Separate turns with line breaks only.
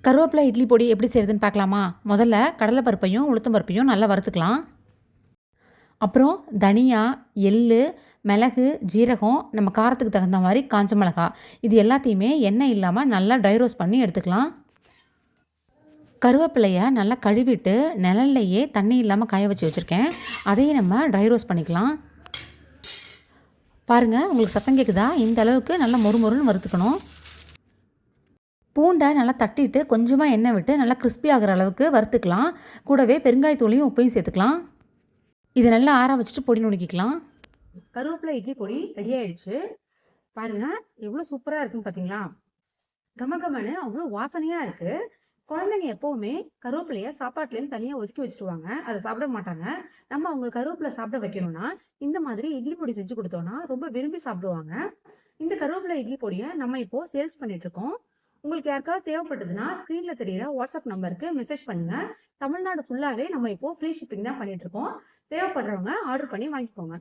கருவேப்பிலை இட்லி பொடி எப்படி செய்கிறதுன்னு பார்க்கலாமா? முதல்ல கடலைப்பருப்பையும் உளுத்தம் பருப்பையும் நல்லா வறுத்துக்கலாம். அப்புறம் தனியா, எள்ளு, மிளகு, ஜீரகம், நம்ம காரத்துக்கு தகுந்த மாதிரி காஞ்ச மிளகா, இது எல்லாத்தையுமே எண்ணெய் இல்லாமல் நல்லா ட்ரை ரோஸ்ட் பண்ணி எடுத்துக்கலாம். கருவேப்பிலையை நல்லா கழுவிட்டு நிழல்லையே தண்ணி இல்லாமல் காய வச்சு வச்சுருக்கேன். அதையும் நம்ம ட்ரை ரோஸ்ட் பண்ணிக்கலாம். பாருங்கள், உங்களுக்கு சத்தம் கேட்குதா? இந்த அளவுக்கு நல்லா மொறுமொறுன்னு வறுத்துக்கணும். பூண்டை நல்லா தட்டிட்டு கொஞ்சமாக எண்ணெய் விட்டு நல்லா கிறிஸ்பி ஆகிற அளவுக்கு வறுத்துக்கலாம். கூடவே பெருங்காயத்தூளையும் உப்பையும் சேர்த்துக்கலாம். இதை நல்லா ஆற வச்சுட்டு பொடி நுணுக்கிக்கலாம். கருவேப்பிலை இட்லி பொடி ரெடி ஆயிடுச்சு. பாருங்கள் எவ்வளோ சூப்பராக இருக்குன்னு பார்த்தீங்களா? கமகமன்னு அவ்வளோ வாசனையாக இருக்குது. குழந்தைங்க எப்போவுமே கருவேப்பிலையை சாப்பாட்டுலேருந்து தனியாக ஒதுக்கி வச்சுருவாங்க, அதை சாப்பிட மாட்டாங்க. நம்ம அவங்களுக்கு கருவேப்பிலை சாப்பிட வைக்கணும்னா இந்த மாதிரி இட்லி பொடி செஞ்சு கொடுத்தோன்னா ரொம்ப விரும்பி சாப்பிடுவாங்க. இந்த கருவேப்பிலை இட்லி பொடியை நம்ம இப்போது சேல்ஸ் பண்ணிகிட்ருக்கோம். உங்களுக்கு யாருக்காவது தேவைப்பட்டதுன்னா ஸ்க்ரீனில் தெரியிற வாட்ஸ்அப் நம்பருக்கு மெசேஜ் பண்ணுங்கள். தமிழ்நாடு ஃபுல்லாகவே நம்ம இப்போது ஃப்ரீ ஷிப்பிங் தான் பண்ணிகிட்ருக்கோம். தேவைப்படுறவங்க ஆர்டர் பண்ணி வாங்கிக்கோங்க.